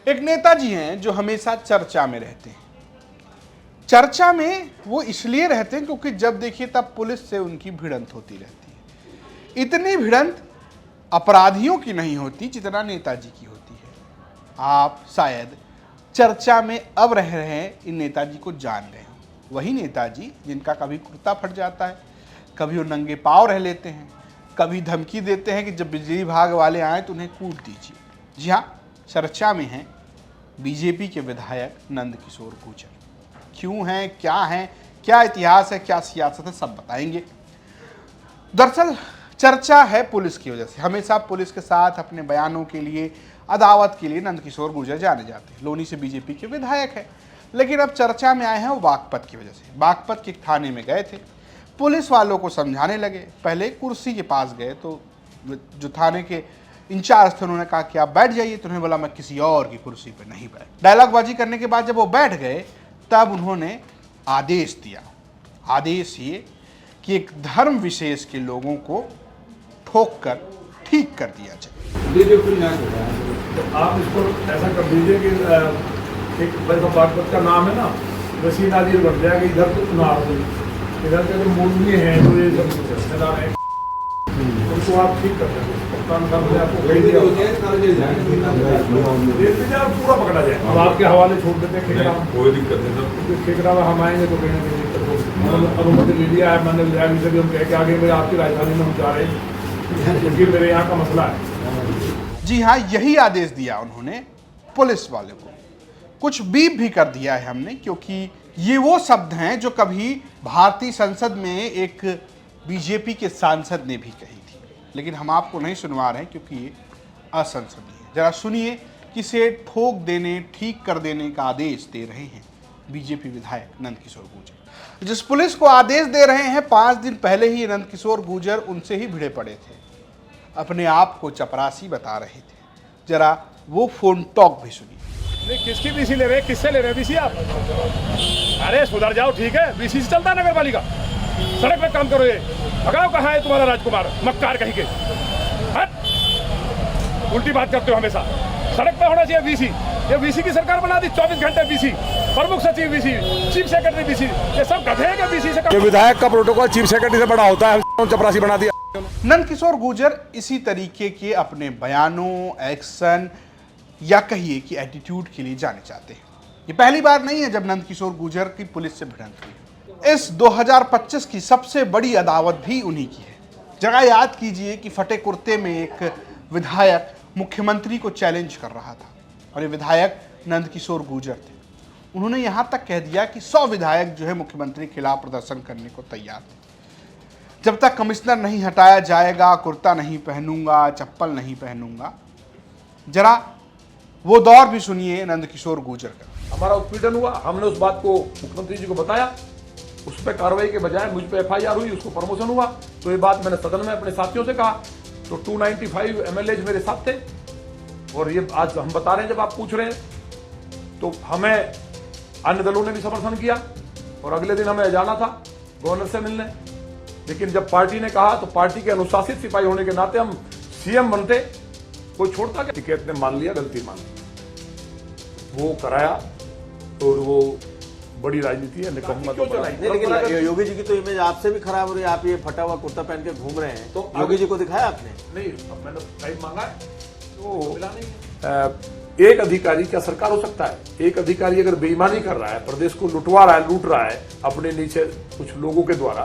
एक नेताजी हैं जो हमेशा चर्चा में रहते हैं। चर्चा में वो इसलिए रहते हैं क्योंकि जब देखिए तब पुलिस से उनकी भिड़ंत होती रहती है। इतनी भिड़ंत अपराधियों की नहीं होती जितना नेताजी की होती है। आप शायद चर्चा में अब रह रहे हैं इन नेताजी को जान रहे हो, वही नेताजी जिनका कभी कुर्ता फट जाता है, कभी वो नंगे पांव रह लेते हैं, कभी धमकी देते हैं कि जब बिजली विभाग वाले आए तो उन्हें कूट दीजिए। जी हाँ, चर्चा में हैं बीजेपी के विधायक नंदकिशोर गुर्जर। क्यों हैं, क्या हैं, क्या इतिहास है, क्या सियासत है, सब बताएंगे। दरअसल चर्चा है पुलिस की वजह से। हमेशा पुलिस के साथ अपने बयानों के लिए, अदावत के लिए नंदकिशोर गुर्जर जाने जाते हैं। लोनी से बीजेपी के विधायक है, लेकिन अब चर्चा में आए हैं वो बागपत की वजह से। बागपत के थाने में गए थे, पुलिस वालों को समझाने लगे। पहले कुर्सी के पास गए तो जो थाने के इंचार्ज थे उन्होंने कहा कि आप बैठ जाइए, तो उन्होंने बोला मैं किसी और की कुर्सी पर नहीं बैठ। डायलॉगबाजी करने के बाद जब वो बैठ गए तब उन्होंने आदेश दिया। आदेश ये कि एक धर्म विशेष के लोगों को ठोक कर ठीक कर दिया जाए। तो आप इसको ऐसा कर दीजिए कि एक बागपत का नाम है ना, वैसी नादिर बन जाएगा। इधर तो चुनाव, इधर के जो मूलवी हैं तो ये सब रिश्तेदार हैं, उनको आप ठीक कर देंगे। आपको पूरा पकड़ा जाए। अब आपके हवाले छोड़ देते हैं। कोई दिक्कत नहीं सर, ठेकरा में हम आएंगे तो कहीं ना कहीं दिक्कत होगी। अनुमति ले लिया है मैंने, विधायक से भी हम कह के आगे मेरे आपकी राजधानी में हम जा रहे हैं क्योंकि मेरे यहाँ का मसला है। जी हाँ, यही आदेश दिया उन्होंने पुलिस वाले को। कुछ बीप भी कर दिया है हमने, क्योंकि ये वो शब्द हैं जो कभी भारतीय संसद में एक बीजेपी के सांसद ने भी कही थी, लेकिन हम आपको नहीं सुनवा रहे हैं क्योंकि ये असंसदीय है। जरा सुनिए कि इसे ठोक देने, ठीक कर देने का आदेश दे रहे हैं बीजेपी विधायक नंदकिशोर गुर्जर। जिस पुलिस को आदेश दे रहे हैं, 5 दिन पहले ही नंदकिशोर गुर्जर उनसे ही भिड़े पड़े थे, अपने आप को चपरासी बता रहे थे। जरा वो फोन टॉक भी सुनिए। नहीं, किसकी बीसी ले रहे हैं, किससे ले रहे हैं बीसी आप? अरे सुधर जाओ, ठीक है, बीसी से चलता है नगर पालिका। सड़क पे काम करो। ये भगाओ, कहाँ है तुम्हारा राजकुमार मक्कार कहीं के? हट, उल्टी बात करते हो हमेशा। सड़क पे होना चाहिए बीसी। ये बीसी की सरकार बना दी, 24 घंटे बीसी, प्रमुख सचिव बीसी, चीफ सेक्रेटरी बीसी, ये सब गधे हैं क्या बीसी से? विधायक का प्रोटोकॉल चीफ सेक्रेटरी से बड़ा होता है, चपरासी बना दिया। नंदकिशोर गुर्जर इसी तरीके के अपने बयानों, एक्शन या कहिए कि एटीट्यूड के लिए जाने जाते हैं। ये पहली बार नहीं है जब नंदकिशोर गुर्जर की पुलिस से भिड़ंत हुई। इस 2025 की सबसे बड़ी अदावत भी उन्हीं की है। जरा याद कीजिए कि फटे कुर्ते में एक विधायक मुख्यमंत्री को चैलेंज कर रहा था और ये विधायक नंदकिशोर गुर्जर थे। उन्होंने यहां तक कह दिया कि 100 विधायक जो है मुख्यमंत्री के खिलाफ प्रदर्शन करने को तैयार थे। जब तक कमिश्नर नहीं हटाया जाएगा, कुर्ता नहीं पहनूंगा, चप्पल नहीं पहनूंगा। जरा वो दौर भी सुनिए नंदकिशोर गुर्जर का। हमारा उत्पीड़न हुआ, हमने उस बात को मुख्यमंत्री जी को बताया, उस पर कार्रवाई के बजाय मुझ पर FIR हुई, उसको प्रमोशन हुआ। तो ये बात मैंने सदन में अपने साथियों से कहा, तो 295 MLAs मेरे साथ थे। और ये आज हम बता रहे हैं, जब आप पूछ रहे हैं, तो हमें अन्य दलों ने भी समर्थन किया और अगले दिन हमें जाना था गवर्नर से मिलने। लेकिन जब पार्टी ने कहा, तो पार्टी के अनुशासित सिपाही होने के नाते हम CM बनते, कोई छोड़ता क्या? टिकैत ने मान लिया, गलती मान ली, वो कराया। तो वो बड़ी राजनीति है, निकम्मा क्यों चलाई? लेकिन योगी जी की तो इमेज आपसे भी खराब हो रही है। आप ये फटा हुआ कुर्ता पहन के घूम रहे हैं, तो योगी जी को दिखाया आपने? नहीं, अब मैंने टाइम मांगा है तो मिला नहीं। एक अधिकारी क्या सरकार हो सकता है? एक अधिकारी अगर बेईमानी कर रहा है, प्रदेश को लुटवा रहा है, लूट रहा है अपने नीचे कुछ लोगों के द्वारा,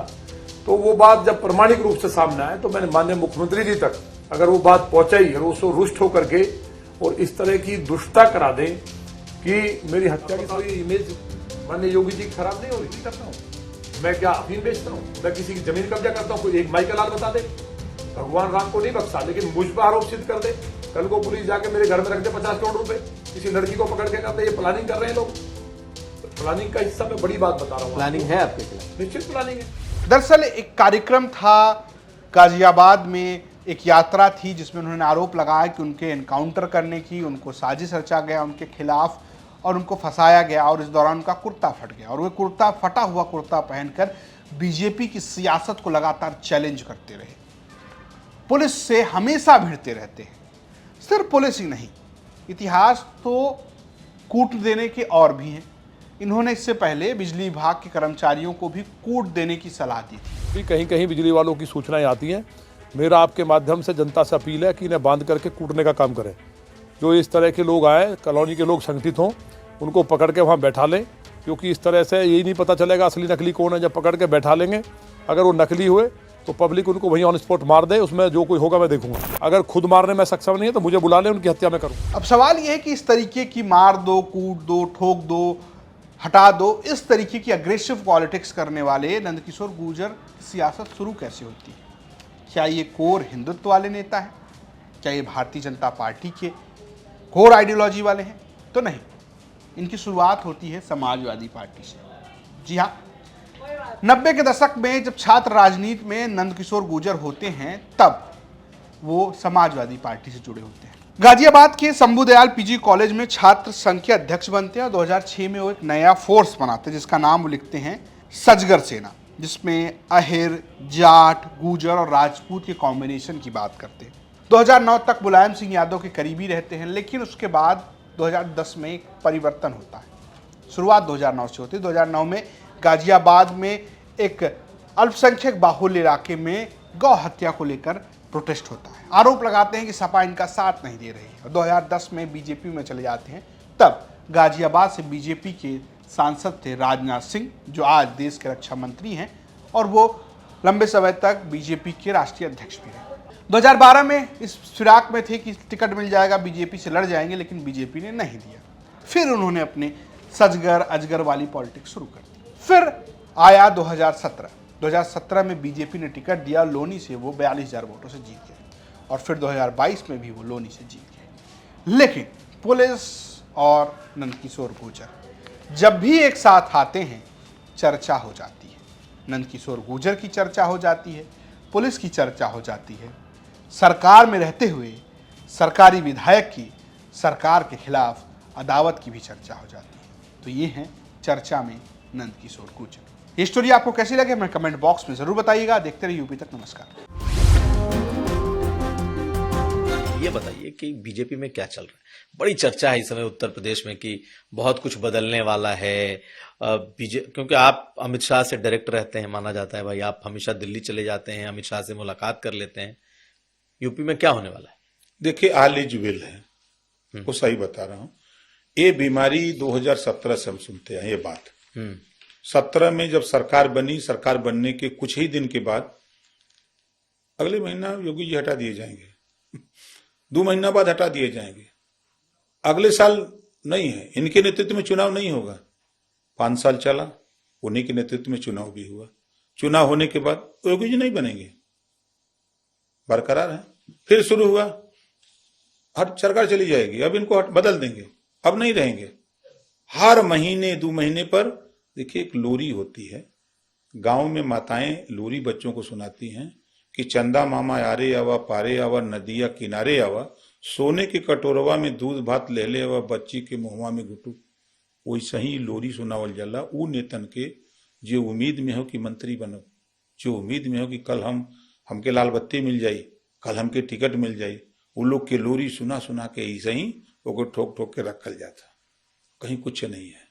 तो वो बात जब प्रामाणिक रूप से सामने आए, तो मैंने माननीय मुख्यमंत्री जी तक अगर वो बात पहुंचाई और उसको रुष्ट होकर के और इस तरह की दुष्टता करा दे कि मेरी हत्या की सारी इमेज माननीय योगी जी खराब नहीं हो रही करता हूँ मैं? क्या अफीम बेचता हूँ मैं? किसी की जमीन कब्जा करता हूँ? कोई एक माई का लाल बता दे। भगवान राम को नहीं बख्शा, लेकिन मुझ पर आरोप सिद्ध कर दे। कल को पुलिस जाके मेरे घर में रख दे 50 करोड़ रुपए, किसी लड़की को पकड़ के करते, ये प्लानिंग कर रहे हैं लोग। प्लानिंग का हिस्सा में बड़ी बात बता रहा हूँ। प्लानिंग है आपके खिलाफ? निश्चित प्लानिंग है। दरअसल एक कार्यक्रम था गाजियाबाद में, एक यात्रा थी जिसमें उन्होंने आरोप लगाया कि उनके एनकाउंटर करने की, उनको साजिश रचा गया उनके खिलाफ और उनको फंसाया गया, और इस दौरान उनका कुर्ता फट गया और वो कुर्ता, फटा हुआ कुर्ता पहनकर बीजेपी की सियासत को लगातार चैलेंज करते रहे। पुलिस से हमेशा भिड़ते रहते हैं। सिर्फ पुलिस ही नहीं, इतिहास तो कूट देने के और भी हैं। इन्होंने इससे पहले बिजली विभाग के कर्मचारियों को भी कूट देने की सलाह दी थी। कहीं कहीं बिजली वालों की सूचनाएं आती हैं। मेरा आपके माध्यम से जनता से अपील है कि इन्हें बांध करके कूटने का काम करें। जो इस तरह के लोग आए, कॉलोनी के लोग संगठित हों, उनको पकड़ के वहाँ बैठा लें, क्योंकि इस तरह से यही नहीं पता चलेगा असली नकली कौन है। जब पकड़ के बैठा लेंगे, अगर वो नकली हुए तो पब्लिक उनको वहीं ऑन स्पॉट मार दे, उसमें जो कोई होगा मैं देखूंगा। अगर खुद मारने में सक्षम नहीं है तो मुझे बुला ले, उनकी हत्या मैं करूँ। अब सवाल ये है कि इस तरीके की मार दो, कूट दो, ठोक दो, हटा दो, इस तरीके की अग्रेसिव पॉलिटिक्स करने वाले नंदकिशोर गुर्जर की सियासत शुरू कैसे होती है? क्या ये कोर हिंदुत्व वाले नेता हैं? क्या ये भारतीय जनता पार्टी के कोर आइडियोलॉजी वाले हैं? तो नहीं, इनकी शुरुआत होती है समाजवादी पार्टी से। जी हाँ, 90 के दशक में जब छात्र राजनीति में नंदकिशोर गुर्जर होते हैं, तब वो समाजवादी पार्टी से जुड़े होते हैं। गाजियाबाद के शंभुदयाल पीजी कॉलेज में छात्र संघ के अध्यक्ष बनते हैं और 2006 में वो एक नया फोर्स बनाते हैं जिसका नाम वो लिखते हैं सजगर सेना, जिसमें अहिर, जाट, गुर्जर और राजपूत के कॉम्बिनेशन की बात करते हैं। 2009 तक मुलायम सिंह यादव के करीबी रहते हैं, लेकिन उसके बाद 2010 में एक परिवर्तन होता है। शुरुआत 2009 से होती है। 2009 में गाजियाबाद में एक अल्पसंख्यक बाहुल्य इलाके में गौ हत्या को लेकर प्रोटेस्ट होता है। आरोप लगाते हैं कि सपा इनका साथ नहीं दे रही है। 2010 में बीजेपी में चले जाते हैं। तब गाजियाबाद से बीजेपी के सांसद थे राजनाथ सिंह, जो आज देश के रक्षा मंत्री हैं, और वो लंबे समय तक बीजेपी के राष्ट्रीय अध्यक्ष भी रहे। 2012 में इस फिराक में थे कि टिकट मिल जाएगा, बीजेपी से लड़ जाएंगे, लेकिन बीजेपी ने नहीं दिया। फिर उन्होंने अपने सजगर अजगर वाली पॉलिटिक्स शुरू कर दी। फिर आया 2017 में बीजेपी ने टिकट दिया, लोनी से वो 42,000 वोटों से जीत गए, और फिर 2022 में भी वो लोनी से जीत गए। लेकिन पुलिस और नंदकिशोर गुर्जर जब भी एक साथ आते हैं, चर्चा हो जाती है। नंदकिशोर गुर्जर की चर्चा हो जाती है, पुलिस की चर्चा हो जाती है, सरकार में रहते हुए सरकारी विधायक की सरकार के खिलाफ अदावत की भी चर्चा हो जाती है। तो ये हैं चर्चा में नंदकिशोर गुर्जर। ये स्टोरी आपको कैसी लगे हमें कमेंट बॉक्स में जरूर बताइएगा। देखते रहिए यूपी तक। नमस्कार। ये बताइए कि बीजेपी में क्या चल रहा है? बड़ी चर्चा है इस समय उत्तर प्रदेश में कि बहुत कुछ बदलने वाला है। क्योंकि आप अमित शाह से डायरेक्ट रहते हैं, माना जाता है भाई आप हमेशा दिल्ली चले जाते हैं, अमित शाह से मुलाकात कर लेते हैं। यूपी में क्या होने वाला है? देखिए, ऑल इज वेल है, वो सही बता रहा हूं। ये बीमारी 2017 से हम सुनते हैं ये बात। 17 में जब सरकार बनी, सरकार बनने के कुछ ही दिन के बाद अगले महीना योगी जी हटा दिए जाएंगे, 2 महीना बाद हटा दिए जाएंगे। अगले साल नहीं है, इनके नेतृत्व में चुनाव नहीं होगा। 5 साल चला, उन्हीं के नेतृत्व में चुनाव भी हुआ। चुनाव होने के बाद योगी जी नहीं बनेंगे, बरकरार है। फिर शुरू हुआ, हट सरकार चली जाएगी, अब इनको बदल देंगे, अब नहीं रहेंगे। हर महीने 2 महीने पर देखिए एक लोरी होती है, गांव में माताएं लोरी बच्चों को सुनाती हैं कि चंदा मामा यारे आवा, पारे आवा, नदिया किनारे आवा, सोने के कटोरवा में दूध भात ले ले आवा, बच्ची के मुहवा में घुटू। वैसे ही लोरी सुनावल जाला ऊ नेतन के जो उम्मीद में हो कि मंत्री बनो, जो उम्मीद में हो कि कल हमके लाल बत्ती मिल जाई, कल हमके टिकट मिल जाई। वो लोग के लोरी सुना सुना के ऐसे ही वो ठोक ठोक के रखल जाता, कहीं कुछ नहीं है।